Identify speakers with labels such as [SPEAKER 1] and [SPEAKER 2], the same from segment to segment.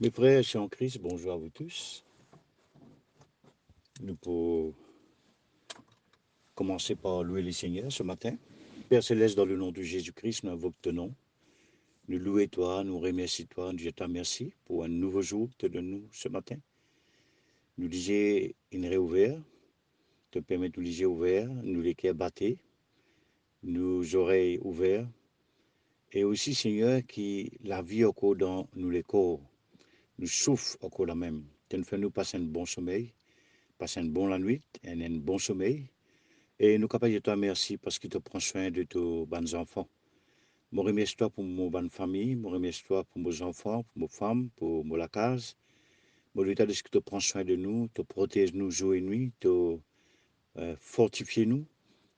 [SPEAKER 1] Mes frères, chers en Christ, bonjour à vous tous. Nous pouvons commencer par louer le Seigneur ce matin. Père Céleste, dans le nom de Jésus-Christ, nous invoquons ton nom. Nous louons toi, nous remercions toi, Dieu te remercie pour un nouveau jour que tu donnes nous ce matin. Nous lisons une réouvert, te permet de liser ouvert, nous les cœurs battés, nos oreilles ouvertes, et aussi, Seigneur, qui la vie au corps dans nous les corps, nous souffle au corps la même. Tu nous fais nous passer un bon sommeil, passer un bon la nuit, un bon sommeil. Et nous capables de te remercier parce qu'il te prend soin de tes bonnes enfants. Je remercie toi pour mon bonne famille, je remercie toi pour mes enfants, pour mes femmes, pour la case. Je lui dis que tu prends soin de nous, tu protèges nous jour et nuit, tu fortifies nous,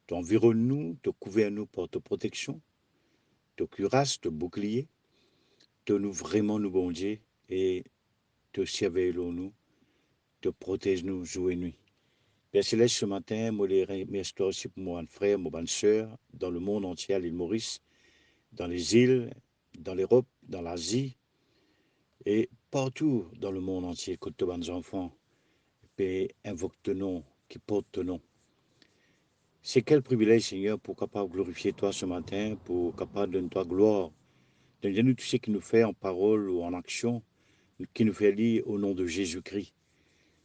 [SPEAKER 1] tu environnes nous, tu couvres nous par ta protection, tu cuirasses, tu bouclier, tu nous vraiment nous bon Dieu et te surveilles nous, te protèges nous jour et nuit. Père Céleste, ce matin, je les remercie toi aussi pour mon frère, mon bonne soeur, dans le monde entier, à l'île Maurice, dans les îles, dans l'Europe, dans l'Asie et partout dans le monde entier, que de bons enfants, et invoque ton nom, qui porte ton nom. C'est quel privilège, Seigneur, pour capable glorifier toi ce matin, pour capable de donner toi gloire, de donner tout ce qui nous fait en parole ou en action, qui nous fait lire au nom de Jésus-Christ.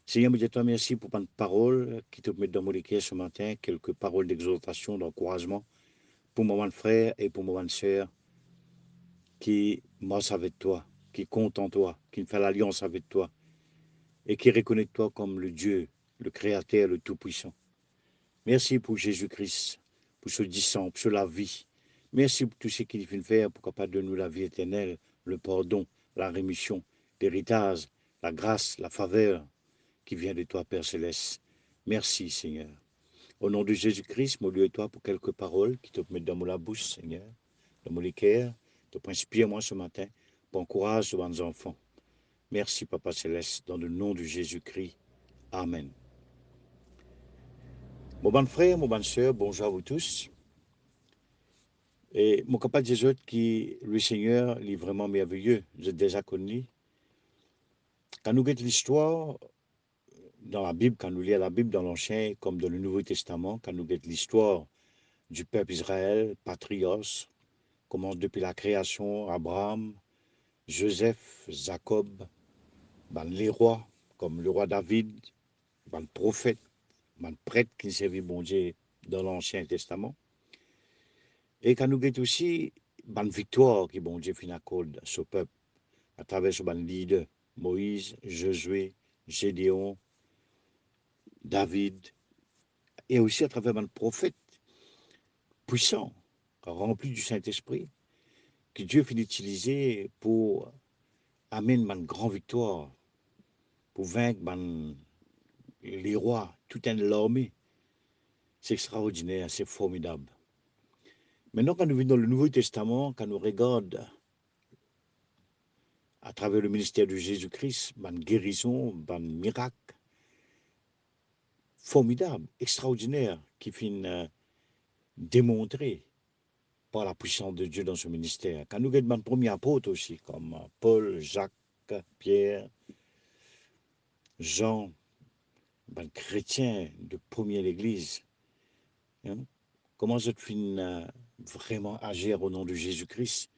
[SPEAKER 1] Seigneur, je te remercie pour une parole qui te met dans mon cœur ce matin, quelques paroles d'exhortation, d'encouragement pour mon frère et pour mon sœur qui marche avec toi, qui compte en toi, qui fait l'alliance avec toi et qui reconnaît toi comme le Dieu, le Créateur, le Tout-Puissant. Merci pour Jésus-Christ, pour ce sang, pour la vie. Merci pour tout ce qu'il vient faire pour capable de nous la vie éternelle, le pardon, la rémission, l'héritage, la grâce, la faveur qui vient de toi, Père Céleste. Merci, Seigneur. Au nom de Jésus-Christ, je lui et toi pour quelques paroles qui te mettent dans la bouche, Seigneur, dans mon cœur, te inspire moi ce matin, pour encourager nos enfants. Merci, Papa Céleste, dans le nom de Jésus-Christ. Amen. Mon bon frère, mon bonne soeur, bonjour à vous tous. Et mon capable des autres qui, le Seigneur, il est vraiment merveilleux. Vous êtes déjà connu. Quand nous regardons l'histoire dans la Bible, quand nous lisons la Bible dans l'Ancien comme dans le Nouveau Testament, quand nous regardons l'histoire du peuple Israël, patrios, commence depuis la création, Abraham, Joseph, Jacob, ben, les rois, comme le roi David, ben, le prophète, ben, le prêtre qui servait bon Dieu dans l'Ancien Testament. Et quand nous regardons aussi ben, victoire qui bon Dieu fin accorde à ce peuple à travers ce ben, leader, Moïse, Josué, Gédéon, David, et aussi à travers ben, prophète puissant, rempli du Saint-Esprit, que Dieu finit d'utiliser pour amener une grande victoire, pour vaincre ben, les rois, toute une armée. C'est extraordinaire, c'est formidable. Maintenant, quand nous venons dans le Nouveau Testament, quand nous regardons à travers le ministère de Jésus-Christ, ban guérison, ban miracle, formidable, extraordinaire, qui finit démontré par la puissance de Dieu dans ce ministère. Quand nous regardons les premiers apôtres aussi, comme Paul, Jacques, Pierre, Jean, ben, chrétiens de première l'Église, hein, comment je finis vraiment agir au nom de Jésus-Christ,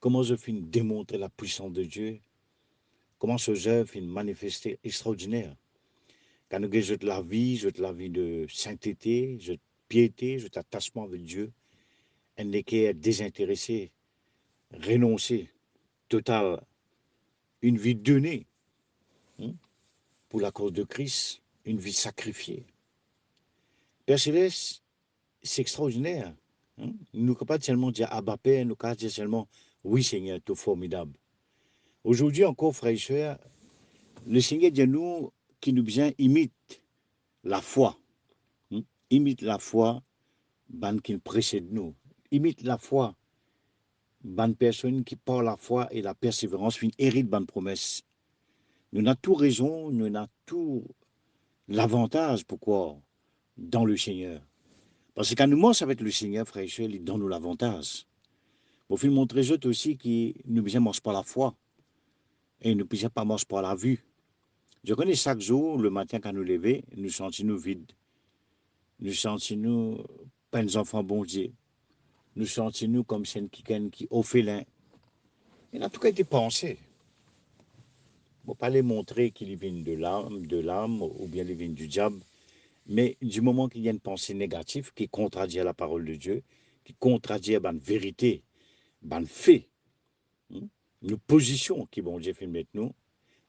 [SPEAKER 1] comment je finis démontrer la puissance de Dieu, comment ce œuvre finis manifester extraordinaire. Quand nous regardons je la vie de sainteté, je piété, je attachement avec Dieu, un équerre désintéressé, renoncé, total, une vie donnée, hein, pour la cause de Christ, une vie sacrifiée. Père Céleste, c'est extraordinaire. Hein? Nous ne pouvons pas seulement dire Abba Père, nous ne pouvons pas dire seulement oui Seigneur, tout formidable. Aujourd'hui encore, frères et sœurs, le Seigneur dit nous qui nous bien imite la foi. Hein? Imite la foi, ban qui précède nous. Imite la foi, ban personne qui par la foi et la persévérance hérite ban promesse. Nous avons tout raison, nous avons tout l'avantage, pourquoi dans le Seigneur. Parce que quand nous marchons avec le Seigneur, frère et sœurs, il donne nous l'avantage. Pour film montrer aux autres aussi qui nous ne marchent pas la foi. Et nous ne puissions pas manger par la vue. Je connais chaque jour, le matin quand nous levons, nous sentons-nous vides. Nous sentons-nous pas des enfants bon Dieu. Nous sentons-nous comme ceux qui orphelins. Il a tout cas été pensé. Il ne faut pas les montrer qu'ils viennent de l'âme, ou bien ils viennent du diable. Mais du moment qu'il y a une pensée négative qui contredit la parole de Dieu, qui contredit la vérité, la fait, une position qui bon Dieu fait mettre nous,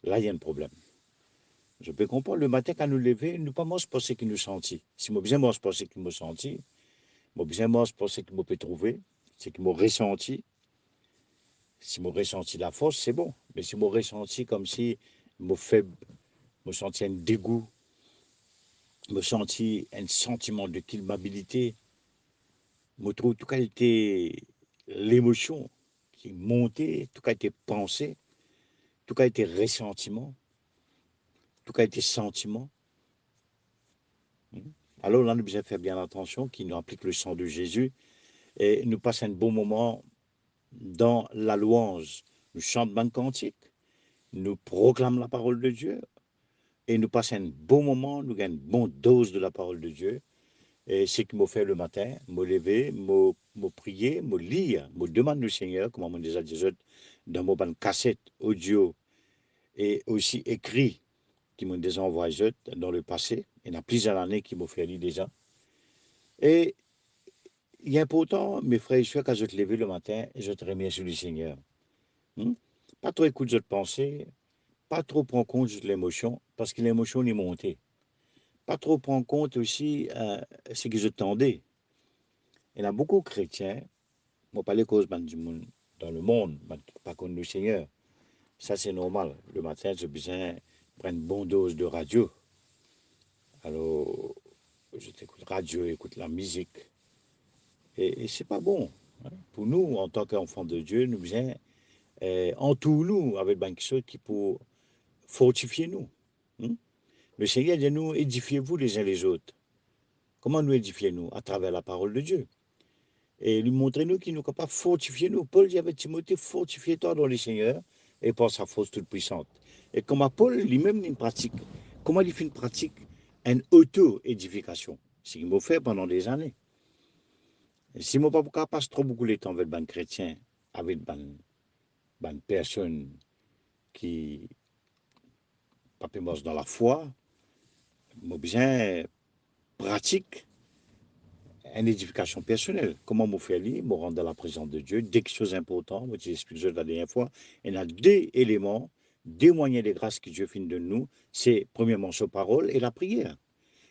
[SPEAKER 1] là il y a un problème. Je peux comprendre, le matin quand nous levons, nous pas moi penser qu'il nous sentit. Si moi bien moi penser qu'il me sentit, moi bien moi penser qu'il me peut trouver, c'est qu'il m'a ressenti. Si moi ressenti la force, c'est bon. Mais si moi ressenti comme si me faible, me senti un dégoût, me senti un sentiment de culpabilité, me trouve tout cas été l'émotion qui montait, tout cas été pensé, tout cas été ressentiment, tout cas été sentiment. Alors là, nous devons faire bien attention, qui nous applique le sang de Jésus et nous passe un bon moment dans la louange. Nous chantons un cantique, nous proclamons la parole de Dieu et nous passons un bon moment, nous gagnons une bonne dose de la parole de Dieu. Et c'est ce que je fais le matin, me lever, me prier, me lire, me demander au Seigneur, comme on déjà dit dans mon cassette audio et aussi écrit, qui m'ont déjà envoyé dans le passé. Il y a plusieurs années qui m'ont fait lire déjà. Et il est important, mes frères et sœurs, quand je te lever le matin, je te remercie le Seigneur. Hmm? Pas trop écouter de pensée, pas trop prendre compte de l'émotion, parce que l'émotion est montée. Pas trop prendre compte aussi ce que je tendais. Il y a beaucoup de chrétiens, moi pas les causes du monde, dans le monde, pas contre le Seigneur. Ça c'est normal. Le matin, j'ai besoin de prendre une bonne dose de radio. Alors, je t'écoute radio, écoute la musique. Et c'est pas bon. Hein. Pour nous, en tant qu'enfants de Dieu, nous besoin entoure-nous avec quelque chose qui peut fortifier nous. Hein. Le Seigneur dit nous, édifiez-vous les uns les autres. Comment nous édifier nous? À travers la parole de Dieu. Et lui montrer nous qu'il nous capable de fortifier nous. Paul dit avec Timothée, fortifie-toi dans le Seigneur et par sa force toute puissante. Et comment Paul lui-même une pratique, comment il fait une pratique, une auto-édification. C'est ce qu'il m'a fait pendant des années. Et si mon papa passe trop beaucoup de temps avec des chrétiens, avec des personnes qui pas dans la foi, mais bien pratique une édification personnelle. Comment me faire lire, me rendre dans la présence de Dieu, des choses importantes, moi je l'explique la dernière fois, il y a deux éléments, deux moyens de grâce que Dieu fait de nous, c'est premièrement sa parole et la prière.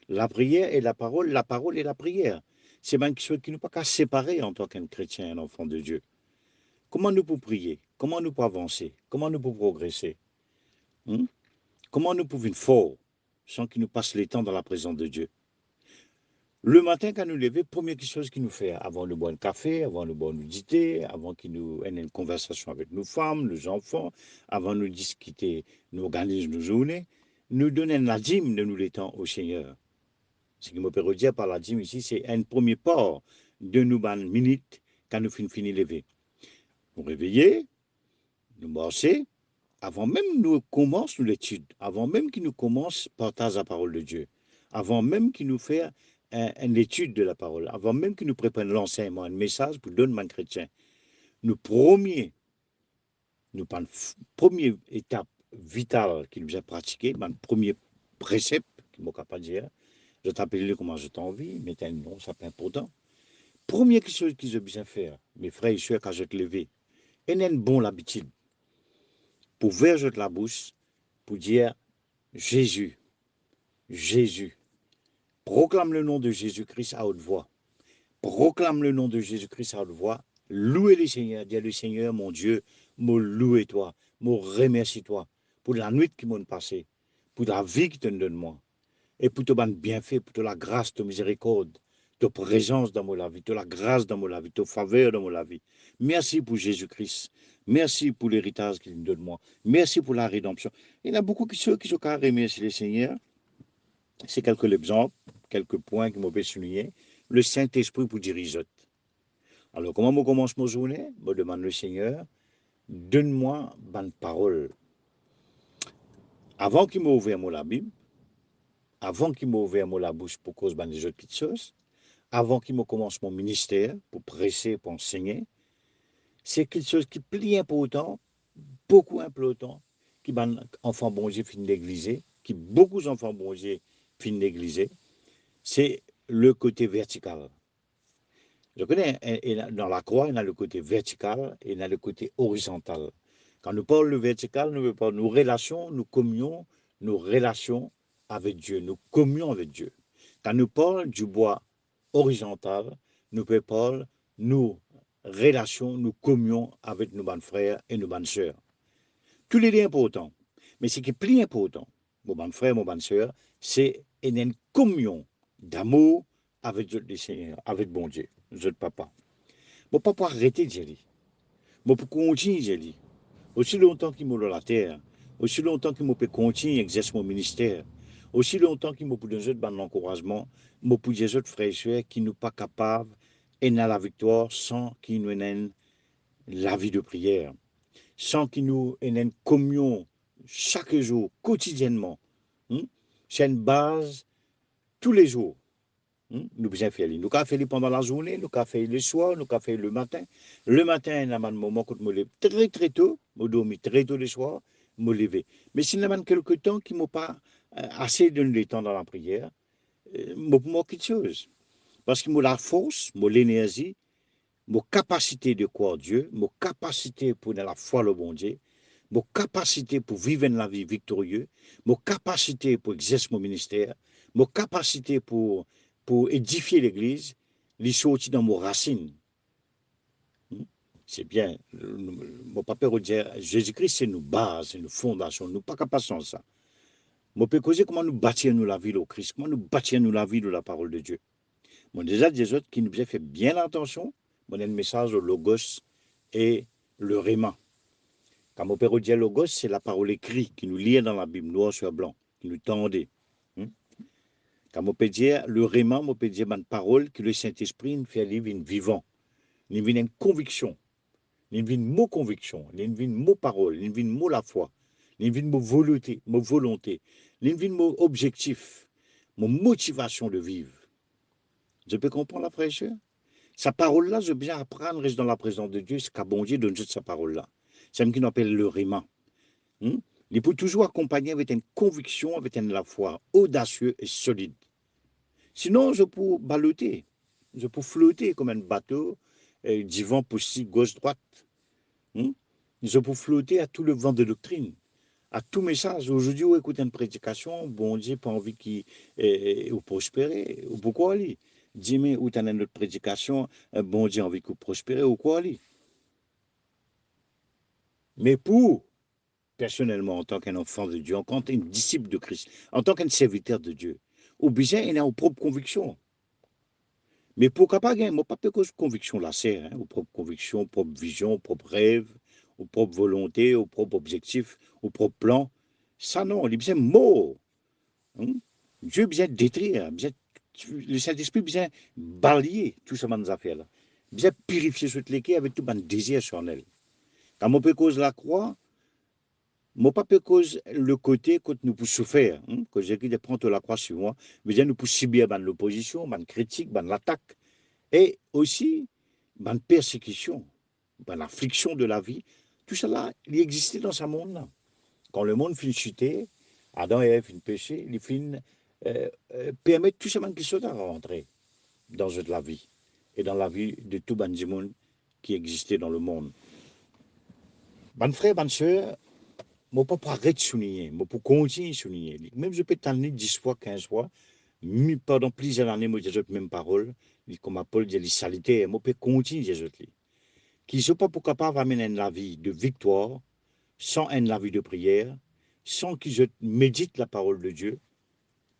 [SPEAKER 1] La prière et la parole et la prière. C'est quelque chose qui ne peut pas séparer en tant qu'un chrétien, un enfant de Dieu. Comment nous pouvons prier? Comment nous pouvons avancer? Comment nous pouvons progresser? Hein? Comment nous pouvons être forts sans qu'il nous passe le temps dans la présence de Dieu? Le matin, quand nous levons, première chose qu'il nous fait, avant de boire un café, avant de boire une thé, avant qu'il nous ait une conversation avec nos femmes, nos enfants, avant de discuter, nous organiser nos journées, nous donner la dîme de nous l'étend au Seigneur. Ce qui me peut dire par la dîme ici, c'est un premier pas de nous ban minutes quand nous finissons lever. Nous réveiller, nous marcher, avant même nous commence l'étude, avant même qu'il nous commence partage la parole de Dieu, avant même qu'il nous fait une étude de la parole, avant même qu'il nous prépare l'enseignement, un message pour donner un chrétien, nous nous première étape vitale qu'il nous a pratiqué, notre premier précepte, qui ne pas dire, je t'appelle comment je t'envie, mais t'as un nom, ça peut important. Première chose qu'ils ont besoin faire, mes frères et sœurs, quand je te lever, et une bonne habitude, pour verger de la bouche, pour dire Jésus, Jésus. Proclame le nom de Jésus-Christ à haute voix. Proclame le nom de Jésus-Christ à haute voix. Louez le Seigneur. Dis le Seigneur, mon Dieu, me louer toi, me remercie toi pour la nuit qui m'a passée, pour la vie qui te donne moi, et pour ton bienfait, pour la grâce, ta miséricorde, ta présence dans mon vie, ta la grâce dans mon vie, ta faveur dans mon vie. Merci pour Jésus-Christ. Merci pour l'héritage qu'il me donne moi. Merci pour la rédemption. Il y a beaucoup de ceux qui sont à remercier le Seigneur. C'est quelques exemples, quelques points que je vais souligner. Le Saint-Esprit pour diriger. Alors, comment je commence ma journée? Je demande au Seigneur, donne-moi bonne parole. Avant qu'il m'a ouvert la Bible, avant qu'il m'a ouvert la bouche pour cause des autres petites choses, avant qu'il me commence mon ministère pour presser, pour enseigner, c'est quelque chose qui est plus important, beaucoup important, qui ban enfants bon Dieu fin d'égliser, qui beaucoup d'enfants bon Dieu fin d'égliser, c'est le côté vertical. Je connais, dans la croix, il y a le côté vertical et il y a le côté horizontal. Quand nous parlons le vertical, nous parlons nos relations, nos communions, nos relations avec Dieu, nos communions avec Dieu. Quand nous parlons du bois horizontal, nous parlons nos relations, nos communions avec nos bonnes frères et nos bonnes sœurs. Tout les deux important. Mais ce qui est plus important, mon bon frère, mon bonne sœur, c'est une communion d'amour avec le Seigneur, avec bon Dieu, notre papa. Mon papa arrêter de dire. Mon peut continuer de dire. Aussi longtemps qu'il m'a dans la terre, aussi longtemps qu'il m'a peut continuer à exercer mon ministère, aussi longtemps qu'il m'a peut donner un encouragement, m'a peut dire autres frères et sœurs qui ne sont pas capables et n'a la victoire sans qu'ils nous aient la vie de prière, sans qu'ils nous aient une communion chaque jour, quotidiennement. C'est une base tous les jours. Nous besoin faire. Nous avons fait pendant la journée, nous avons fait le soir, nous avons fait le matin. Le matin, il y a un moment où je me lève très très tôt, je dormis très tôt le soir, je me lever. Mais s'il y a quelques temps qui ne m'ont pas assez donné le temps dans la prière, je me quelque chose. Parce que j'ai la force, l'énergie, ma capacité de croire Dieu, ma capacité pour la foi le bon Dieu, ma capacité pour vivre la vie victorieuse, ma capacité pour exercer mon ministère, ma capacité pour édifier l'Église, les sorties dans mes racines. C'est bien. Mon papa dire Jésus-Christ, c'est nos bases, c'est nos fondations. Nous pas capables de ça. Mon peut causer comment nous bâtir nous la vie au Christ, comment nous bâtir nous la vie de la parole de Dieu. Bon, déjà, des autres qui nous ont fait bien attention, mon le message au logos et le réma. Quand mon père dit logos, c'est la parole écrite qui nous lie dans la Bible, noir sur blanc, qui nous tendait. Quand mon père dit le réma, mon père dit une parole que le Saint-Esprit nous fait vivre vivant, nous vivre une conviction, nous vivre mot conviction, nous vivre mot parole, nous vivre mot la foi, nous vivre mot volonté, nous vivre mot objectif, mon motivation de vivre. Je peux comprendre la fraîcheur? Sa parole-là, je veux bien apprendre, reste dans la présence de Dieu, c'est qu'à bon Dieu donne sa parole-là. C'est ce qu'on appelle le rima. Il peut toujours accompagner avec une conviction, avec une la foi audacieux et solide. Sinon, je peux balloter, je peux flotter comme un bateau, du vent possible gauche-droite. Je peux flotter à tout le vent de doctrine, à tout message. Aujourd'hui, on écoute une prédication, bon Dieu, pas envie qu'il prospérer, ou pourquoi aller? Dis-moi où tu as une prédication, bon Dieu, envie qu'il prospère, ou quoi aller? Mais pour, personnellement, en tant qu'un enfant de Dieu, en tant qu'un disciple de Christ, en tant qu'un serviteur de Dieu, ou bien il a aux propres convictions. Mais pourquoi pas gagner? Moi, pas de conviction là, c'est, aux propres convictions, aux propres visions, aux propres rêves, aux propres volontés, aux propres objectifs, aux propres plans. Ça, non, il est bien mort. Dieu bien détruire, bien, le Saint-Esprit bien balayer tout ce genre affaires-là. Bien purifier ce truc avec tout mon désir sur elle. Quand on peut cause la croix, moi, pas cause le côté que nous pouvons souffrir, que j'ai dit de prendre la croix sur moi, mais bien nous pouvons subir l'opposition, la critique, l'attaque, et aussi la persécution, l'affliction de la vie. Tout cela, il existait dans ce monde-là. Quand le monde finit de chuter, Adam et Ève finissent de pécher, ils finissent permettre tout ce monde qui sont à rentrer dans la vie et dans la vie de tout le monde qui existait dans le monde. Mes frères, mes soeurs, je ne peux pas arrêter de souligner, je peux continuer de souligner. Même je peux t'amener 10 fois, 15 fois, mais pendant plusieurs années, je dis les mêmes paroles, comme Paul dit, les salutaires, je peux continuer de dire qui ne sont pas capables d'amener la vie de victoire, sans la vie de prière, sans qu'ils méditent la parole de Dieu.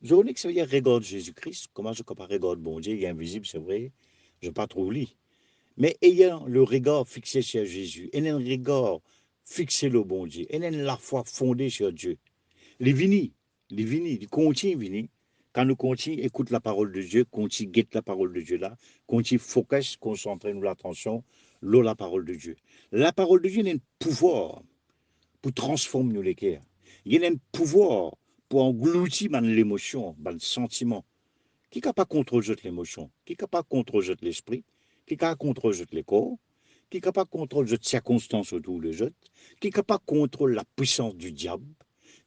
[SPEAKER 1] Je connais que ça veut dire regarde Jésus-Christ, comment je compare regarde bon Dieu, il est invisible, c'est vrai, je ne pas trop lire. Mais ayant le regard fixé sur Jésus, ayant un regard fixé le bon Dieu, ayant la foi fondée sur Dieu, les vini, ils continuent vini. Quand nous continuons, écoute la parole de Dieu, continue, guette la parole de Dieu là, continue, focus, concentrer nous l'attention, la parole de Dieu. La parole de Dieu a un pouvoir pour transformer nos cœurs. Il y a un pouvoir pour engloutir l'émotion, le sentiment. Qui n'a pas contrôler l'émotion? Qui n'a pas contrôler l'esprit? Qui n'a pas contrôler le corps? Qui n'a pas contrôler les circonstances autour de jeu? Qui n'a pas contrôler la puissance du diable?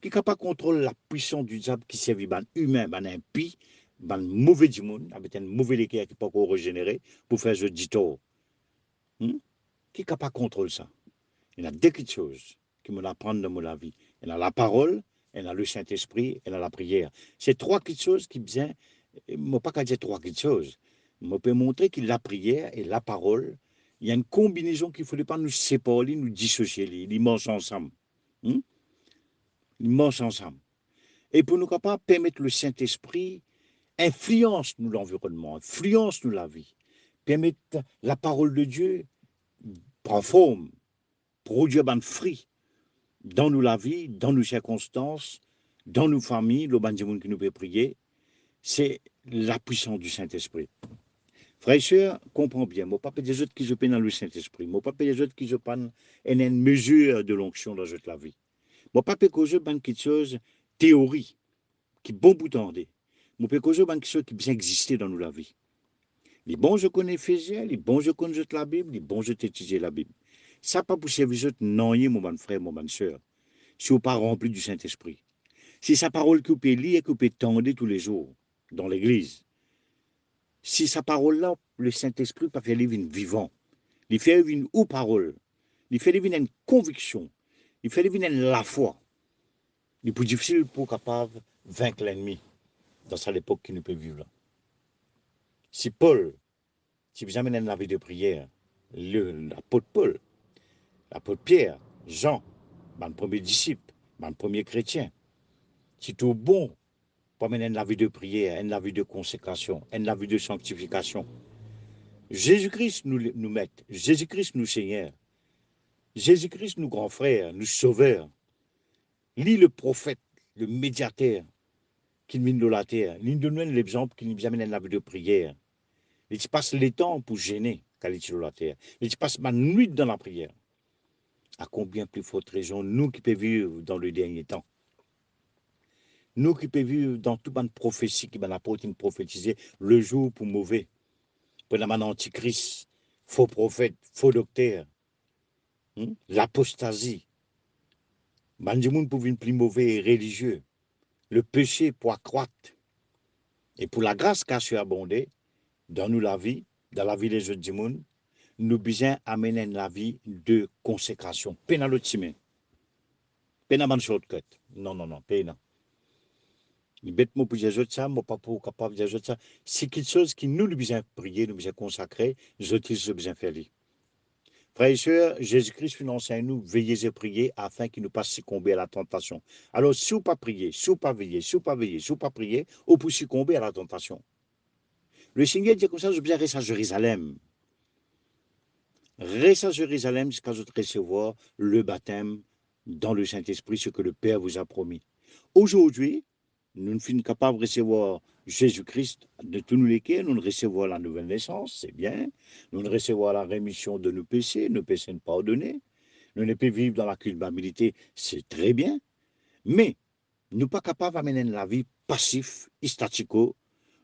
[SPEAKER 1] Qui n'a pas contrôler la puissance du diable qui servit ban humain, ban impie, ban mauvais du monde, avec un mauvais équerre qui peut pas régénérer pour faire jeu du tort? Qui n'a pas contrôler ça? Il y a deux petites choses qui me l'apprennent dans ma vie. Il y a la parole, il y a le Saint-Esprit, il y a la prière. C'est trois petites choses qui bien, je ne pas dire trois petites choses. Je peux montrer que la prière et la parole, il y a une combinaison qu'il ne faudrait pas nous séparer, nous dissocier, ils marchent ensemble. Ils marchent ensemble. Et pour nous capables permettre le Saint-Esprit, influence nous l'environnement, influence nous la vie, permettre la parole de Dieu prend forme, produire un fruit dans nous la vie, dans nos circonstances, dans nos familles, le bandit qui nous peut prier, c'est la puissance du Saint-Esprit. Frères et sœurs, comprends bien, mon papa des autres qui se peinent dans le Saint-Esprit, mon papa des autres qui se peinent en une mesure de l'onction dans toute la vie. Mon papa cause quelque chose, théorie, qui bon bout d'endé. Mon papa cause quelque chose qui bien exister dans nous la vie. Les bons je connais Éphésiens, les bons je connais la Bible, les bons je t'étudie la Bible. Ça pas pour servir non, mon bon frère, mon bonne sœur, si vous pas rempli du Saint-Esprit. Si sa parole que vous pouvez lire et que vous pouvez tendre tous les jours dans l'église, si sa parole-là, le Saint-Esprit peut faire vivre une vivant, il fait vivre une ou parole, il fait vivre une conviction, il fait vivre une la foi. Il est plus difficile pour capable vaincre l'ennemi dans cette époque qui nous peut vivre là. Si Paul, si vous amenez la vie de prière, l'apôtre Paul, l'apôtre Pierre, Jean, le premier disciple, le premier chrétien, c'est tout bon pour mener la vie de prière, une vie de consécration, une vie de sanctification. Jésus-Christ nous met, Jésus-Christ nous Seigneur, Jésus-Christ nous grand frère, nous sauveur. Lis le prophète, le médiateur qui mine de la terre. Lis de nous l'exemple qui nous amène la vie de prière. Il passe les temps pour gêner quand il est sur la terre. Il passe ma nuit dans la prière. À combien plus forte raison, nous qui pouvons vivre dans le dernier temps. Nous qui pouvons vivre dans toute une prophétie qui m'a apporté prophétiser le jour pour mauvais. Pour la antichrist, faux prophète, faux docteur, l'apostasie. Bandi moun pour venir plus mauvais et religieux. Le péché pour accroître. Et pour la grâce qu'a surabondé dans nous la vie, dans la vie des autres du monde, nous besoin amener la vie de consécration. Pena l'autre chemin. Pena man shortcut. Non, non, non, pena. Il bête moi pour dire ça, moi pas pour capable de dire ça. C'est quelque chose qui nous besoin prier, nous besoin consacrer, nous autres besoin faire. Frères et sœurs, Jésus-Christ nous enseigne nous, veillez et priez afin qu'il ne pas succomber à la tentation. Alors, si vous pas prier, si vous pas veiller, si vous pas veiller, si vous pas prier, vous pouvez succomber à la tentation. Le Seigneur dit comme ça, je viens rester à Jérusalem. Restez à Jérusalem jusqu'à vous recevoir le baptême dans le Saint-Esprit, ce que le Père vous a promis. Aujourd'hui, nous ne sommes capables de recevoir Jésus-Christ de tous nous lesquels, nous recevons la nouvelle naissance, c'est bien. Nous recevons la rémission de nos péchés ne pardonnés. Nous ne pouvons vivre dans la culpabilité, c'est très bien. Mais nous ne sommes pas capables d'amener la vie passif, statico,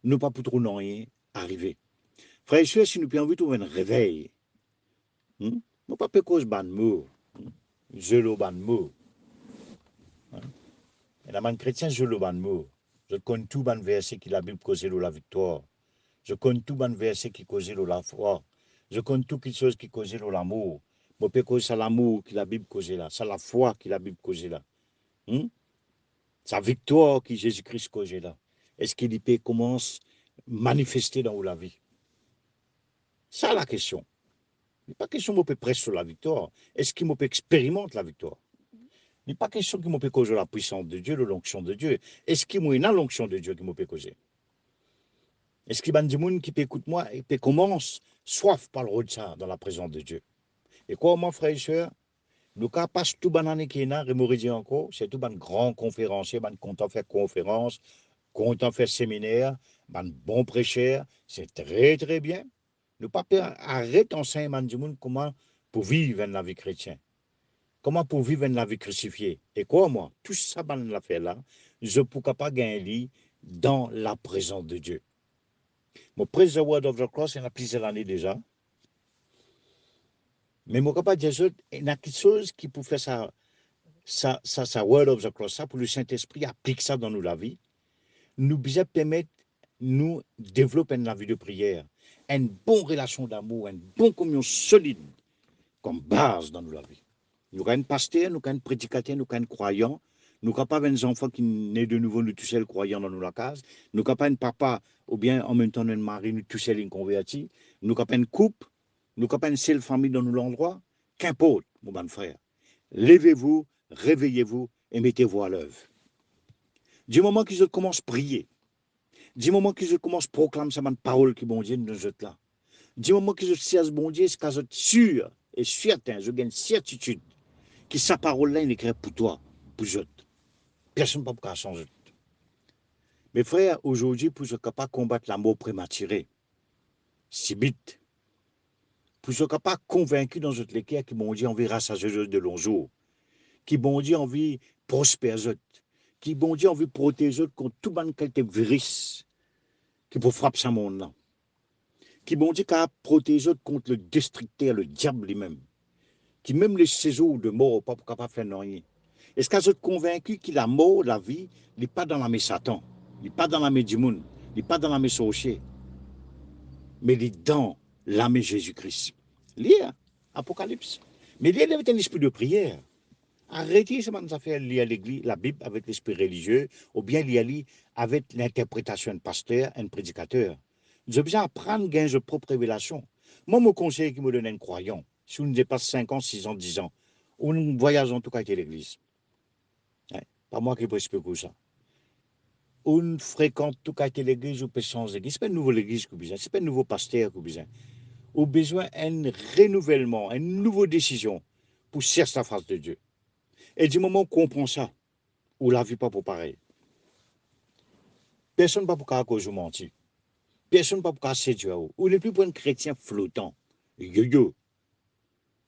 [SPEAKER 1] nous ne pas pour trop rien arriver. Frères et sœurs, si nous pouvons trouver un réveil, nous ne pas cause ban mot, je le ban mot. Et la man chrétien, je le ban mot. Je connais tout ban verset qui la Bible cause la victoire. Je connais tout ban verset qui cause la foi. Je connais tout quelque chose qui cause l'amour. Je peux cause ça l'amour qui la Bible cause là, c'est la foi qui la Bible cause là. Sa victoire qui Jésus-Christ cause là. Est-ce qu'il peut commence à manifester dans la vie? Ça la question. Il n'est pas question de prêcher sur la victoire. Est-ce qu'il peut expérimenter la victoire? Il n'est pas question qu'il peut causer la puissance de Dieu, l'onction de Dieu. Est-ce qu'il y a l'onction de Dieu qui peut causer? Est-ce qu'il y a des gens qui peut écouter moi et qui commence soif par le de ça dans la présence de Dieu? Et quoi, mon frère et soeur, nous passons tout banane qui est là, et encore, c'est tout un grand conférencier, un content faire conférence, content faire séminaire, un bon prêcheur, c'est très très bien. Nous pas arrêter d'enseigner aux gens comment pour vivre la vie chrétienne. Comment pour vivre une vie crucifiée. Et quoi, moi, tout ça, ben, l'a fait là, je ne pourrais pas gagner dans la présence de Dieu. Mon prise the word of the cross, il y a plusieurs années déjà. Mais mon capable de dire, il y a quelque chose qui peut faire ça, word of the cross, ça, pour le Saint-Esprit, applique ça dans la vie. Nous bien permettre, nous développer une vie de prière, une bonne relation d'amour, une bonne communion solide comme base dans la vie. Nous avons un pasteur, nous avons un prédicateur, nous avons un croyant. Nous n'avons pas des enfants qui naissent de nouveau, nous toucher le croyant dans la case. Nous n'avons pas un papa, ou bien en même temps un mari, nous toucher les convertis. Nous n'avons pas une couple, nous n'avons pas une seule famille dans l'endroit. Qu'importe, mon bon frère. Levez-vous, réveillez-vous et mettez-vous à l'œuvre. Du moment que je commence à prier, du moment que je commence à proclamer cette parole qui bon Dieu nous êtes là, du moment que je sais bon Dieu, c'est que je suis sûr et certain, je gagne certitude que sa parole-là, il écrit pour toi, pour je. Personne ne peut changer. Mes frères, aujourd'hui, pour ce capable de combattre la mort prématurée, si vite, pour ce capable de convaincu dans notre cœur que bon Dieu envie rassager de longs jours, qui bon Dieu envie prospérer, qui bon Dieu envie protéger contre tout ban qualité virus qui peut frapper ce monde-là, qui bon Dieu qu'à protéger contre le destructeur, le diable lui-même, qui même les séjours de mort pas capable de faire rien. Est-ce que vous êtes convaincu que la mort, la vie, n'est pas dans la main Satan, n'est pas dans la main du monde, n'est pas dans la main sorcier, mais il est dans la main Jésus-Christ. Lire Apocalypse. Mais lire avec un esprit de prière. Arrêtez ce que ça fait lire l'église, la Bible avec l'esprit religieux, ou bien lire avec l'interprétation d'un pasteur, un prédicateur. Vous avez besoin d'apprendre à gagner votre propre révélation. Moi, mon conseil qui me donne un croyant, si on dépasse 5 ans, 6 ans, 10 ans, on voyage en tout cas avec l'église. Pas moi qui peux expliquer ça. On fréquente tout cas l'église ou peut changer l'église. Ce n'est pas une nouvelle église que vous besoin, ce n'est pas un nouveau pasteur que vous besoin. Vous avez besoin d'un renouvellement, une nouvelle décision pour chercher la face de Dieu. Et du moment qu'on comprend ça, on ne la vit pas pour pareil. Personne ne peut pas cause mentir. Personne ne peut pas séduire. On n'est plus pour un chrétien flottant, yo-yo,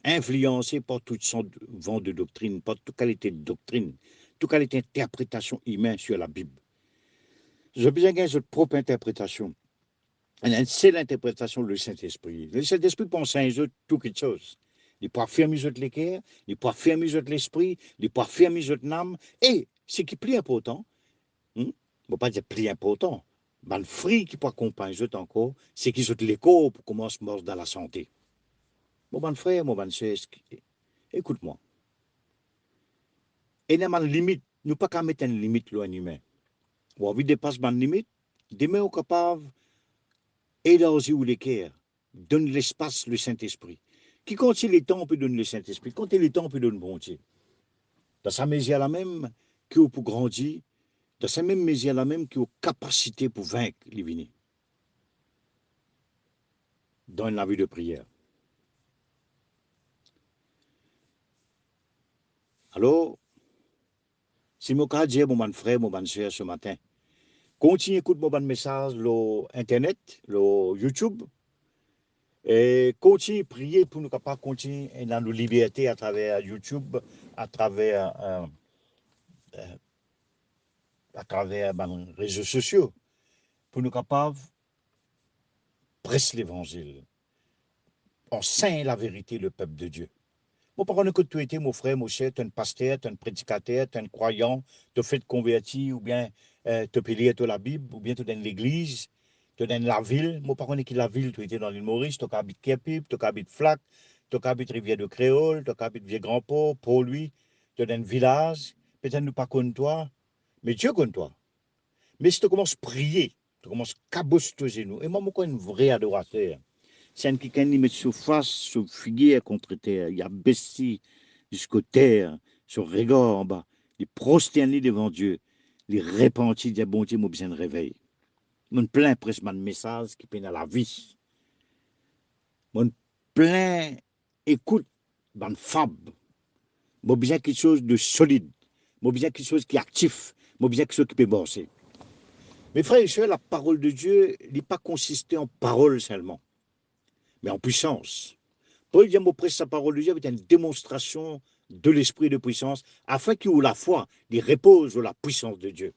[SPEAKER 1] influencé par toutes sortes de vents de doctrine, par toute qualité de doctrine, toute qualité d'interprétation humaine sur la Bible. J'ai besoin de votre propre interprétation. C'est l'interprétation du Saint-Esprit. Le Saint-Esprit pense à un autre tout quelque chose. Il peut affirmer votre l'équerre, il peut affirmer votre l'esprit, il peut affirmer votre âme. Et ce qui est plus important, je ne vais pas dire plus important, mais le fruit qui peut accompagner votre encore, c'est qu'ils ont l'écho pour commencer à dans la santé. Mon bon frère, mon bon soeur, écoute-moi. Et il y a une limite, nous ne pouvons pas mettre une limite loin humain. Ou envie de dépasser une limite, demain on est capable élargir l'équerre, donne l'espace le Saint-Esprit. Qui quand il est temps, on peut donner le Saint-Esprit. Quand il est temps, on peut donner le bon Dieu. Dans sa mesure la même qui pour grandir, dans sa même mesure la même qui a capacité pour vaincre les vignes. Dans la vie de prière. Alors, si mon cas dit, mon frère, mon soeur, ce matin, continue à écouter mon message sur Internet, sur YouTube, et continue à prier pour nous capables continuer dans nos libertés à travers YouTube, à travers les réseaux sociaux, pour nous capables de prêcher l'évangile. Enseigne la vérité, le peuple de Dieu. Mon parent que tu étais, mon frère, mon cher, tu es un pasteur, tu es un prédicateur, tu es un croyant, tu es fait convertir, ou bien tu peux lire la Bible, ou bien tu es dans l'église, tu es dans la ville. Mon parent qui la ville, tu étais dans l'île Maurice, tu habites Kerpip, tu habites Flac, tu habites Rivière de Créole, tu habites Vieux-Grand-Port, Port-Louis, tu es dans un village. Peut-être nous pas connaît toi, mais Dieu connaît toi. Mais si tu commences à prier, tu commences à cabosser tes genoux. Et moi, je suis un vrai adorateur. C'est un qui met sur face, sur figuière contre terre. Il a baissé jusqu'au terre, sur regard en bas. Il prosterné devant Dieu. Il repentit, dit bon Dieu, moi besoin de réveil. Mon plein presque de message qui peine à la vie. Mon plein écoute, ban fab. Moi besoin quelque chose de solide. Moi besoin quelque chose qui est actif. Moi besoin quelque chose qui peut bosser. Mes frères et sœurs, la parole de Dieu n'est pas consistée en parole seulement, mais en puissance. Paul dit, prêche sa parole de Dieu avec une démonstration de l'esprit de puissance, afin qu'il la foi, il repose sur la puissance de Dieu.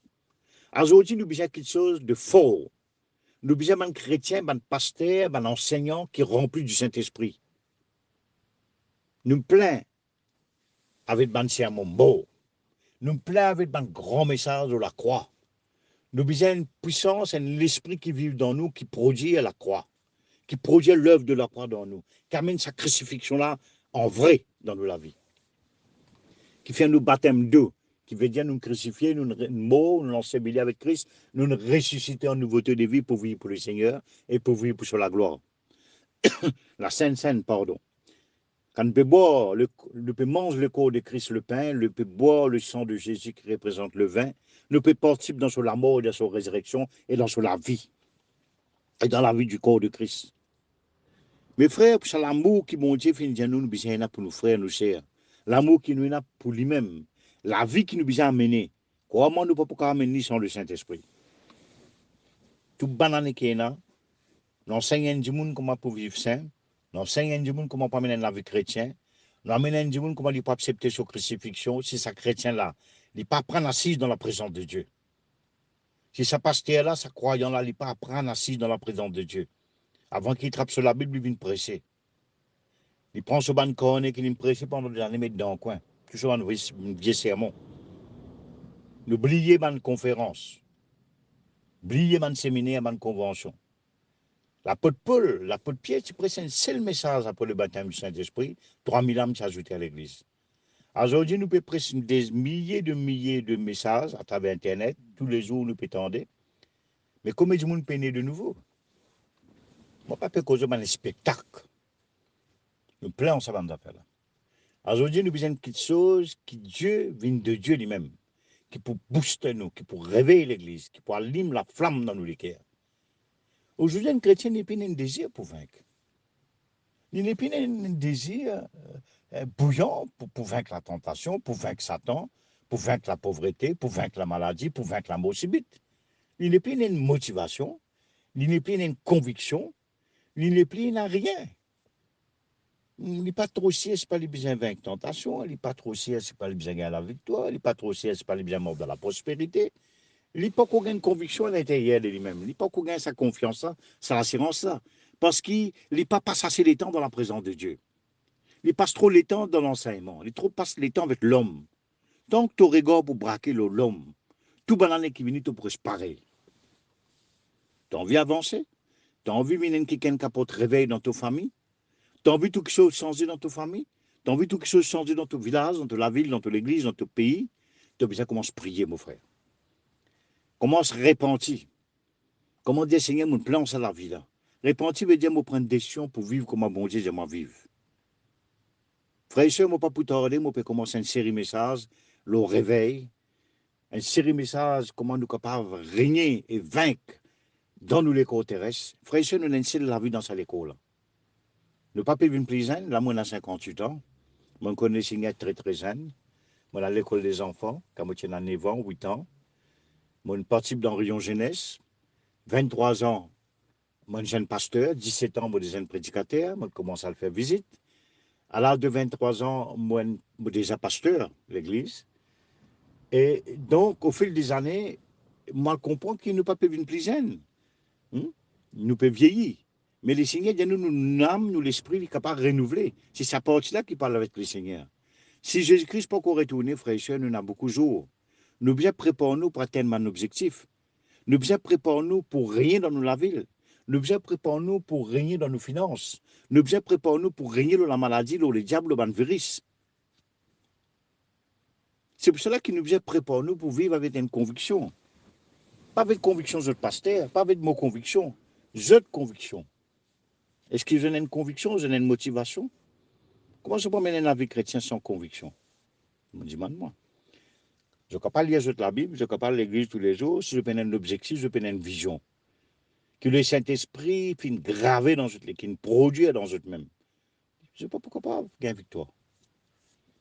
[SPEAKER 1] Aujourd'hui, nous avons quelque chose de fort. Nous avons un chrétien, un pasteur, un enseignant qui est rempli du Saint-Esprit. Nous plains avec un sermon beau. Nous plains avec un grand message de la croix. Nous avons une puissance, un esprit qui vit dans nous, qui produit à la croix, qui produit l'œuvre de la croix dans nous, qui amène sa crucifixion-là en vrai dans la vie, qui fait nous baptême d'eau, qui veut dire nous crucifier, nous mort, nous l'ensembler avec Christ, nous ressusciter en nouveauté de vie pour vivre pour le Seigneur et pour vivre pour la gloire. La Sainte Seine, pardon. Quand on peut boire, on peut manger le corps de Christ, le pain, on peut boire le sang de Jésus qui représente le vin, on peut participer dans la mort, dans sa résurrection et dans la vie, et dans la vie du corps de Christ. Mes frères, c'est l'amour qui mon Dieu fait nous besoin pour nos frères, nos sœurs. L'amour qui nous a pour lui-même. La vie qui nous besoin amener. Comment nous ne pouvons pas amener sans le Saint-Esprit? Tout banane qui est là, l'enseignant du monde comment pour vivre sain, l'enseignant du monde comment pas mener la vie chrétienne, l'enseignant du monde comment il peut accepter sa crucifixion, si sa chrétien-là, il ne pas prendre assise dans la présence de Dieu. Si sa pasteur-là, sa croyant-là, il ne pas prendre assise dans la présence de Dieu. Avant qu'il trappe sur la Bible, il vient presser. Il prend ce ban cornet qu'il me presse pendant des années, mettre dans le coin. Toujours un vieux sermon. N'oubliez ma conférence. Oubliez ma séminaire, ma convention. L'apôtre Paul, l'apôtre Pierre, tu prêches un seul message après le baptême du Saint-Esprit. 3000 âmes s'ajoutaient à l'église. Aujourd'hui, nous pouvons prêcher des milliers de messages à travers Internet. Tous les jours, nous pouvons tendre. Mais comment du monde peut naître de nouveau? Moi, pas peut causer un spectacle. Nous plains ça va nous appeler. Aujourd'hui, nous besoin de quelque chose qui Dieu vient de Dieu lui-même, qui peut booster nous, qui peut réveiller l'Église, qui peut allumer la flamme dans nos cœurs. Aujourd'hui, un chrétien n'est pas un désir pour vaincre. Il n'est pas un désir bouillant pour vaincre la tentation, pour vaincre Satan, pour vaincre la pauvreté, pour vaincre la maladie, pour vaincre la mort subite. Il n'est pas une motivation, il n'est pas une conviction, il n'est plus rien. Il n'est pas trop sérieux, c'est pas les besoins de vaincre tentation, il n'est pas trop sérieux, c'est pas les besoins de la victoire, il n'est pas trop sérieux, c'est pas les besoins de mort de la prospérité. Il n'est pas qu'on a une conviction à l'intérieur de lui-même, il n'est pas qu'on a sa confiance, sa assurance là. Parce qu'il n'est pas passé assez de temps dans la présence de Dieu. Il passe trop le temps dans l'enseignement, il passe le temps avec l'homme. Tant que tu regardes pour braquer l'homme, tout banane qui vient, tu pourrais se parer. Tu as envie d'avancer? Tu as envie de venir quelqu'un qui apporte réveil dans ta famille? Tu as envie de quelque chose changer dans ta famille? Tu as envie de quelque chose changer dans ton village, dans ta ville, dans ton église, dans ton pays? Tu as besoin de commencer à prier, mon frère. Commence à repentir. Comment dire, Seigneur, mon plan, c'est la vie là. Repentir veut dire me prendre des décisions pour vivre comme un bon Dieu, j'aime vivre. Frère et soeur, je ne peux pas tarder, je peux commencer une série de messages, le réveil, une série de messages, comment nous sommes capables de régner et vaincre dans nous les corps terrestres. Frère et soeur, nous avons une série de la vie dans cette école. Le pape est venu plaisant, là, moi, j'ai 58 ans. Je connais Seigneur très, très jeune. Moi, à l'école des enfants, quand moi, j'ai 9 ans, 8 ans. Moi, je participe dans Rion Jeunesse. 23 ans, moi, jeune pasteur. 17 ans, moi, jeune prédicateur. Moi, je commence à le faire visite. À l'âge de 23 ans, moi, déjà pasteur, l'église. Et donc, au fil des années, moi, je comprends qu'il ne peut pas venir plus jeune. Il nous peut vieillir. Mais le Seigneur, nous âme, nous l'esprit, il est capable de renouveler. C'est sa partie-là qui parle avec le Seigneur. Si Jésus-Christ peut encore retourner, frères et sœurs, nous avons beaucoup de jours. Nous bien préparons-nous pour atteindre nos objectifs. Nous bien préparons-nous pour régner dans la ville. Nous bien préparons-nous pour régner dans nos finances. Nous bien préparons-nous pour régner dans la maladie, dans le diable, dans le virus. C'est pour cela que nous bien préparons-nous pour vivre avec une conviction. Pas avec conviction de pasteur, pas avec mes convictions. J'ai conviction. Est-ce que je n'ai une conviction, je n'ai une motivation? Comment je peux mener la vie chrétienne sans conviction? Je me demande moi. Je ne peux pas lire la Bible, je ne peux pas l'église tous les jours. Si je prends un objectif, je prends une vision. Que le Saint-Esprit finisse gravé dans notre qui produit dans notre même. Je ne sais pas pourquoi pas gagner victoire.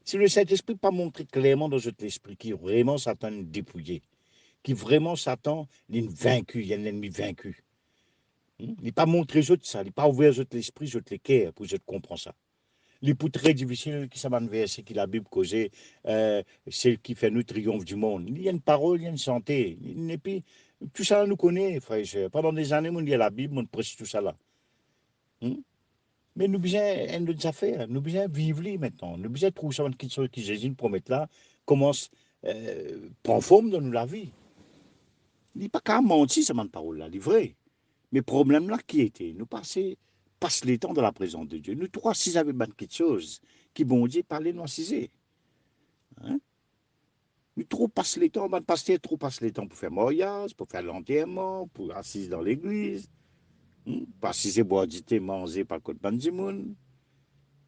[SPEAKER 1] Si le Saint-Esprit n'a pas montré clairement dans notre esprit qui vraiment Satan est dépouillé, qui vraiment Satan est vaincu, il y a un ennemi vaincu. Il n'a pas montré ça, il n'a pas ouvert notre esprit, notre cœur pour que je comprenne ça. Les pour très difficile qui s'amène verset qui la Bible causait, c'est qui fait nous triomphe du monde. Il y a une parole, il y a une santé. Et puis, tout ça, nous connaît, frère et sœurs. Pendant des années, on lit la Bible, on prêche tout ça là. Hmm? Mais nous besoin un d'autres affaires. Nous besoin vivre li maintenant. Nous besoin trouver ça quelque chose qui Jésus nous promet là, commence, prend forme dans nous la vie. Il n'est pas qu'à mentir, cette parole là, c'est vrai. Mais problème là qui était, nous passe les temps dans la présence de Dieu. Nous trois, si j'avais quelque chose qui bon Dieu parler nous assiser. Hein? Nous trop passe les temps, pasteur trop passe les temps pour faire mariage, pour faire l'enterrement, pour assiser dans l'église, pour assiser boire du thé, manger par côté bandimoun.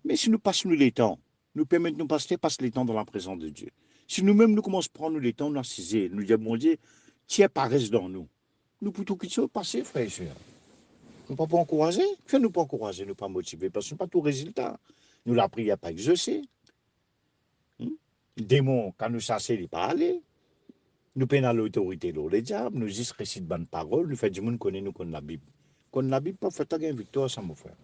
[SPEAKER 1] Mais si nous passons les temps, nous permettons nous passer les temps dans la présence de Dieu. Si nous-mêmes nous commençons à prendre les temps, nous assiser, nous dire bon Dieu, tiens paresse dans nous. Nous pouvons tout passer, frère et sœurs. Nous ne pouvons pas encourager. Fais-nous pas encourager, nous pas motiver, parce que ce n'est pas tout résultat. Nous, la prière pas exaucée. Le démon, quand nous chassons, il n'est pas allé. Nous prenons l'autorité dans les diables, nous disons récite bonne parole, nous faisons du monde connaît nous connaît la Bible. Connaît la Bible, pas fait une victoire, ça, mon frère.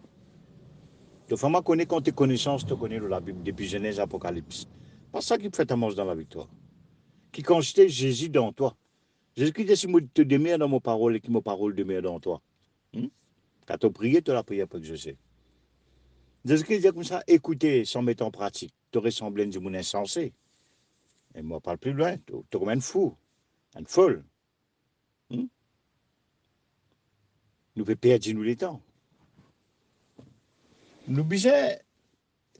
[SPEAKER 1] Donc, faut connaître quand tes connaissances, tu connais la Bible, depuis Genèse, Apocalypse. Pas ça qui fait ta manche dans la victoire. Qui constate Jésus dans toi. Jésus-Christ dit si moi te demeure dans mon parole et que mon parole demeure dans toi. Quand tu pries, tu la prière pour que je sais. Jésus-Christ dit comme ça, écoutez sans mettre en pratique. Tu ressembles du monde insensé. Et moi, parle plus loin, tu comme un fou, une folle. Nous pouvons perdre nous les temps. Nous besoin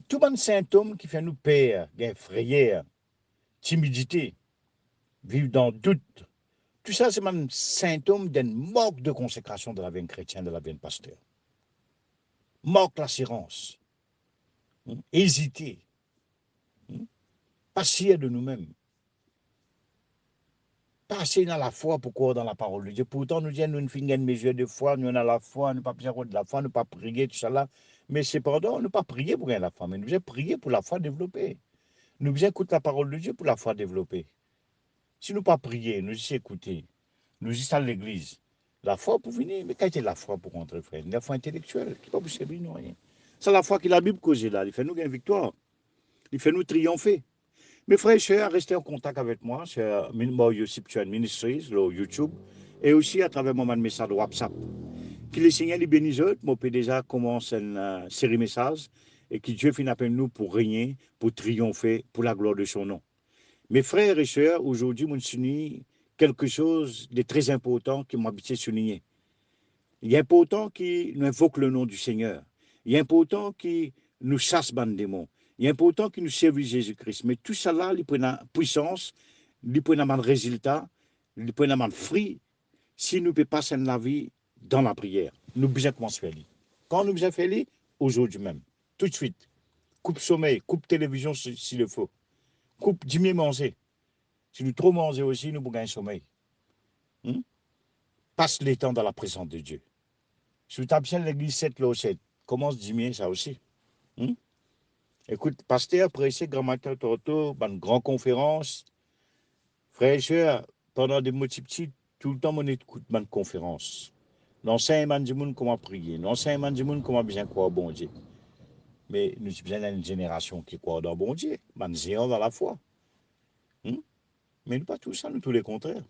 [SPEAKER 1] tout le symptôme qui fait nous perdre, frayeur, timidité, vivre dans le doute. Tout ça, c'est un symptôme d'un manque de consécration de la vie chrétienne, de la vie de pasteur. Manque l'assurance, hésiter, pas sûr de nous-mêmes. Pas assez dans la foi pour croire dans la parole de Dieu. Pourtant, nous disons, nous ne finissons mesure de foi, nous avons la foi, nous ne pas besoin de la foi, nous ne pas prier, tout ça là. Mais cependant, nous ne pas prier pour gagner la foi, mais nous devons prier pour la foi développer. Nous devons écouter la parole de Dieu pour la foi développer. Si nous pas prier, nous disons écouter, nous disons à l'église, la foi pour venir, mais quelle était la foi pour rentrer, frère? La foi intellectuelle, qui n'est pas possible, non, rien. C'est la foi que la Bible cause là, il fait nous gagner victoire, il fait nous triompher. Mes frères et sœurs, restez en contact avec moi sur Yossiptuan Ministries, sur YouTube, et aussi à travers mon message de WhatsApp. Que le Seigneur les bénisse, moi, peut déjà commencer une série de messages, et que Dieu finisse avec nous pour régner, pour triompher, pour la gloire de son nom. Mes frères et sœurs, aujourd'hui, je souligne quelque chose de très important qui m'a habitué à souligner. Il est important qu'il invoque le nom du Seigneur. Il est important qu'il nous chasse ban démons. Il est important qu'il nous serve Jésus-Christ. Mais tout ça là, il prend une puissance, il prend un résultat, il prend un fruit si nous ne pouvons pas passer la vie dans la prière. Nous besoin commencer à faire. Quand nous besoin faire, aujourd'hui même, tout de suite, coupe sommeil, coupe télévision s'il le faut, coupe diminuer manger. Si nous trop manger aussi, nous pouvons gagner sommeil. Passe les temps dans la présence de Dieu. Si vous tapez l'église 7, là, 7, commence diminuer ça aussi. Écoute, pasteur, prêché, grand matin, toto, une grande conférence. Frères et sœurs, pendant des mots petits, tout le temps, on écoute une conférence. L'enseignement du monde, comment prier. L'enseignement du monde, comment bien croire au bon Dieu. Mais nous sommes bien une génération qui croit dans le bon Dieu. Man zéro dans la foi. Mais nous pas tout ça, nous tous les contraires.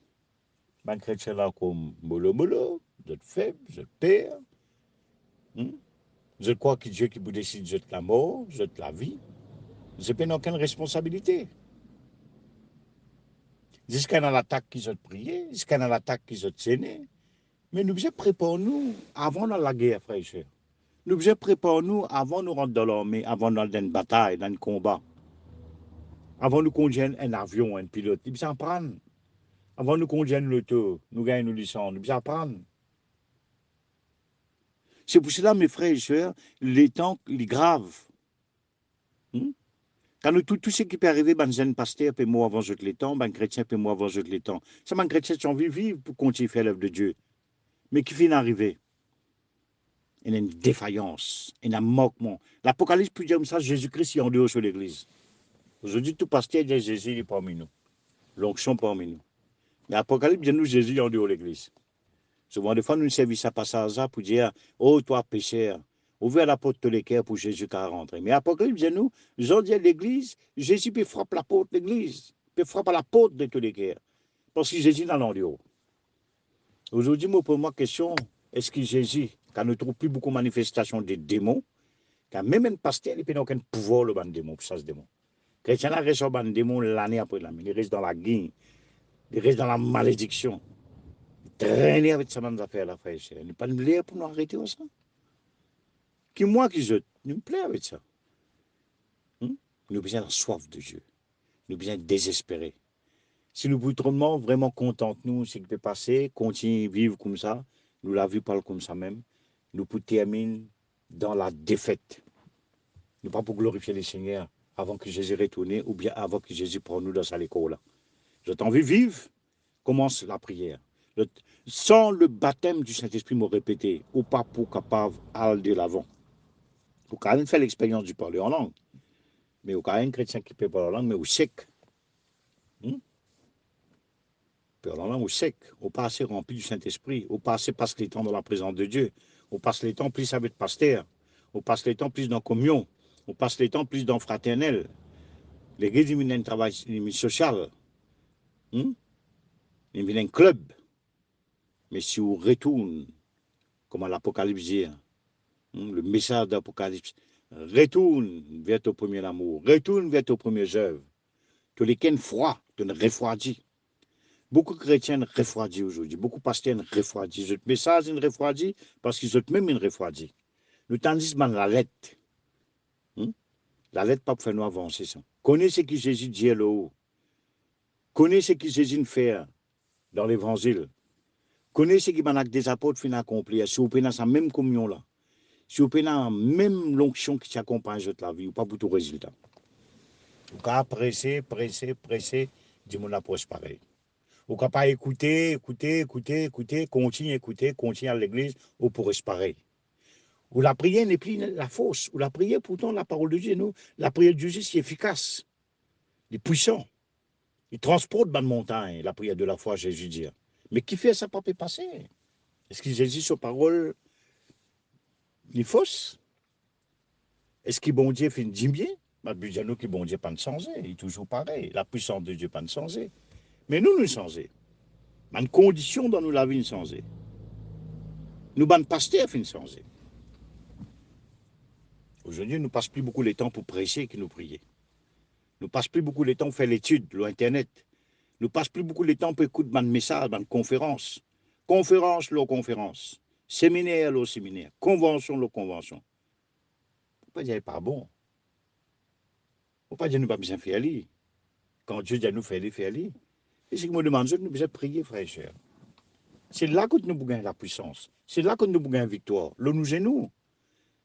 [SPEAKER 1] Man chrétien là comme mollo, vous êtes faible, vous êtes père. Je crois que Dieu qui vous décide de la mort, de la vie. Je n'ai aucune responsabilité. Jusqu'à dans l'attaque qu'ils ont prié, jusqu'à dans l'attaque qu'ils ont tenu. Mais nous devons préparer nous avant dans la guerre, frère et sœurs. Nous devons préparer nous avant de rentrer dans l'armée, avant dans une bataille, dans un combat. Avant de conduire un avion, un pilote. Nous devons apprendre. Avant de conduire l'auto, nous gagnons nos licences. Nous devons apprendre. C'est pour cela, mes frères et sœurs, les temps, les graves. Quand nous, tout ce qui peut arriver, ben, un pasteur peut moi avant les temps, ben, chrétien peut moi avant les temps. Ça, ben, chrétien, tu as envie de vivre pour continuer à faire l'œuvre de Dieu. Mais qui finit d'arriver? Il y a une défaillance, il y a un moquement. L'Apocalypse peut dire comme ça, Jésus-Christ est en dehors sur l'église. Aujourd'hui, tout pasteur dit Jésus est parmi nous. L'onction parmi nous. Mais l'Apocalypse dit nous, Jésus est en dehors de l'église. Souvent, des fois, nous servons ça par hasard pour dire, oh, toi, pécheur, Ouvrir la porte de l'équerre pour Jésus qui a rentré. Mais Apocalypse, nous, Jean dit à l'église, Jésus peut frapper la porte de l'église, peut frapper la porte de tout l'équerre. Parce que Jésus est dans l'endroit. Aujourd'hui, moi, pour moi, question, est-ce que Jésus, quand ne trouve plus beaucoup de manifestations des démons, quand même un pasteur, il n'a aucun pouvoir, le ban démon, pour ça, ce démon. Chrétien a reçu un démon l'année après l'année. Il reste dans la guerre, il reste dans la malédiction. Traîner avec sa bande d'affaires, la frère. Il n'est pas de l'air pour nous arrêter ça. Qui moi qui je, nous me plaît avec ça. Nous avons besoin de soif de Dieu. Nous avons besoin de désespérer. Si nous voudrions vraiment contenter nous, ce qui peut passer, continuer à vivre comme ça, nous la vie parle comme ça même, nous pouvons terminer dans la défaite. Nous pas pour glorifier le Seigneur avant que Jésus retourne ou bien avant que Jésus prenne nous dans sa école. Je t'envie vivre, commence la prière. Sans le baptême du Saint-Esprit, me répéter, ou pas pour capable d'aller de l'avant. Ou quand même faire l'expérience du parler en langue. Mais au cas un chrétien qui peut parler en langue, mais au sec. Parler en langue au sec. Au pas assez rempli du Saint-Esprit. Au pas assez passe les temps dans la présence de Dieu. Au passe les temps plus avec le pasteur. Au passe les temps plus dans la communion. On passe les temps plus dans le fraternel. L'église, il y a un travail social. Il y a un club. Mais si on retourne, comme à l'Apocalypse dit, le message d'Apocalypse, retourne vers ton premier amour, retourne vers ton premier œuvre. Tu les qu'un froid, tu ne refroidis. Beaucoup de chrétiens refroidis aujourd'hui, beaucoup de pasteurs refroidis. Le message est refroidi parce qu'ils ont même une refroidi. Nous tandis que la lettre. La lettre pas pour faire nous avancer ça. Connaissez ce que Jésus dit là-haut. Connaissez ce que Jésus fait dans l'évangile. Connaissez ce que des apôtres finissent accomplir. Si vous prenez sa même communion là, si vous prenez la même l'onction qui t'accompagne toute la vie, vous pas pour tout résultat. Vous pouvez presser, dis-moi la poche pareil. Vous ne pouvez pas écouter, continuer à écouter, continuer à l'église, ou pour pareil. Où la prière n'est plus la fausse. Où la prière, pourtant, la parole de Dieu, nous, la prière de Dieu, c'est efficace. Il est puissant. Il transporte dans la montagne, la prière de la foi, Jésus dit. Mais qui fait ça, pas peut passer? Est-ce que Jésus, sa parole, il est fausse? Est-ce que bon Dieu fait dit bien? Mais le nous que bon Dieu pas de changer. Il est toujours pareil. La puissance de Dieu pas de changer. Mais nous changer. Mais une condition dans nous la vie changer. Nous, ban pasteur, fin changer. Aujourd'hui, nous ne passons plus beaucoup de temps pour prêcher que nous prier. Nous ne passons plus beaucoup de temps pour faire l'étude, l'Internet. Nous ne passons plus beaucoup de temps pour écouter des messages, des conférences. Conférence, conférence. Séminaire, séminaire. Convention, convention. Pourquoi dire pas bon? Pourquoi dire nous pas besoin de faire aller? Quand Dieu dit à nous faire aller. Et ce que me demande, nous besoin de prier, frère et sœurs. C'est là que nous gagnons la puissance. C'est là que nous gagnons la victoire. Là, nous et nous.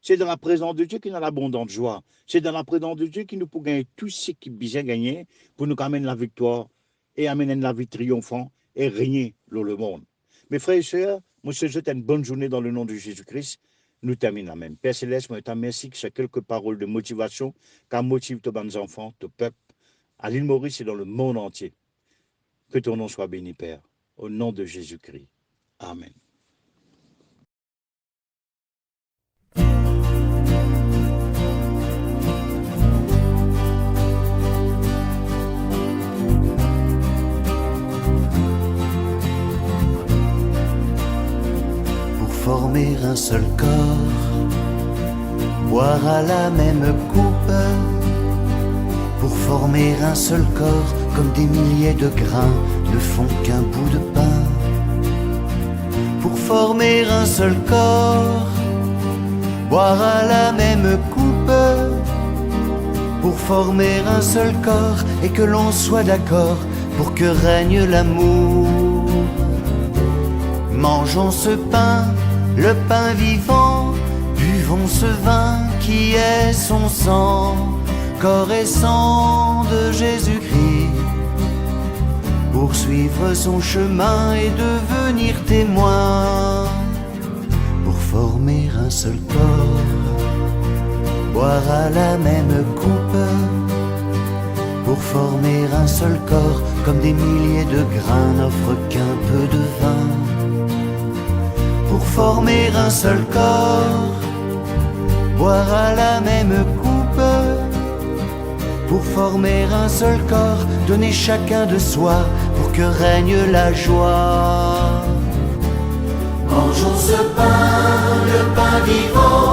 [SPEAKER 1] C'est dans la présence de Dieu qu'il y a l'abondante joie. C'est dans la présence de Dieu qu'il nous peut gagner tout ce qui est bien gagné pour nous amener la victoire et amener la vie triomphante et régner dans le monde. Mes frères et sœurs, moi je vous souhaite une bonne journée dans le nom de Jésus-Christ. Nous terminons la même. Père Céleste, moi je te remercie que c'est quelques paroles de motivation qui motivent tes bonnes enfants, ton peuple, à l'île Maurice et dans le monde entier. Que ton nom soit béni, Père, au nom de Jésus-Christ. Amen.
[SPEAKER 2] Former un seul corps, boire à la même coupe, pour former un seul corps, comme des milliers de grains ne font qu'un bout de pain. Pour former un seul corps, boire à la même coupe, pour former un seul corps, et que l'on soit d'accord, pour que règne l'amour. Mangeons ce pain, le pain vivant, buvons ce vin qui est son sang, corps et sang de Jésus-Christ, pour suivre son chemin et devenir témoin, pour former un seul corps, boire à la même coupe, pour former un seul corps, comme des milliers de grains n'offrent qu'un peu de vin. Pour former un seul corps, boire à la même coupe, pour former un seul corps, donner chacun de soi, pour que règne la joie. Mangeons ce pain, le pain vivant,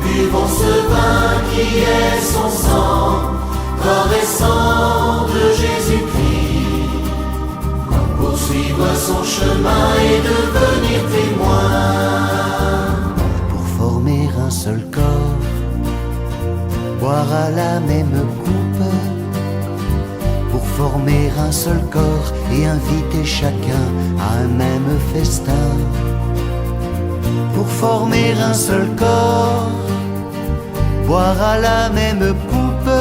[SPEAKER 2] buvons ce vin qui est son sang, corps et sang de Jésus-Christ, poursuivre son chemin et devenir témoin, pour former un seul corps, boire à la même coupe, pour former un seul corps et inviter chacun à un même festin. Pour former un seul corps, boire à la même coupe,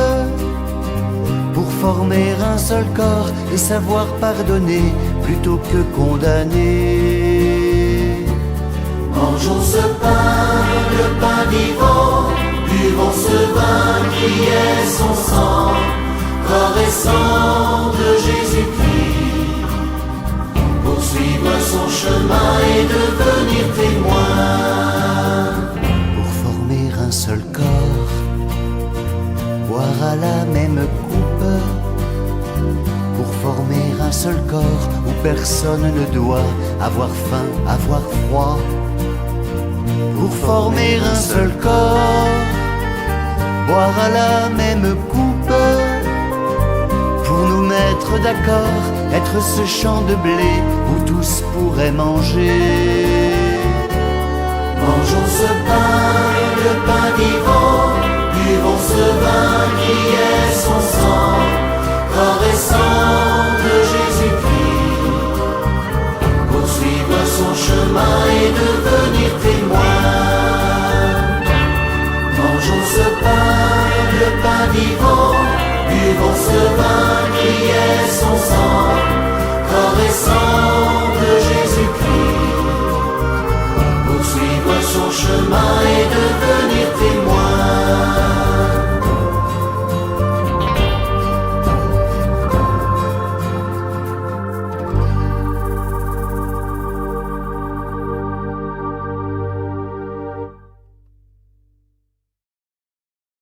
[SPEAKER 2] pour former un seul corps et savoir pardonner plutôt que condamner. Mangeons ce pain, le pain vivant, buvons ce vin qui est son sang, corps et sang de Jésus-Christ, poursuivre son chemin et devenir témoin, pour former un seul corps, boire à la même coupe, pour former un seul corps où personne ne doit avoir faim, avoir froid, pour former un seul corps, boire à la même coupe, pour nous mettre d'accord, être ce champ de blé où tous pourraient manger. Mangeons ce pain, le pain vivant, buvons ce vin qui est son sang, corps et sang de Jésus-Christ, poursuivre son chemin et devenir témoin. Mangeons ce pain, le pain vivant, buvons ce vin qui est son sang,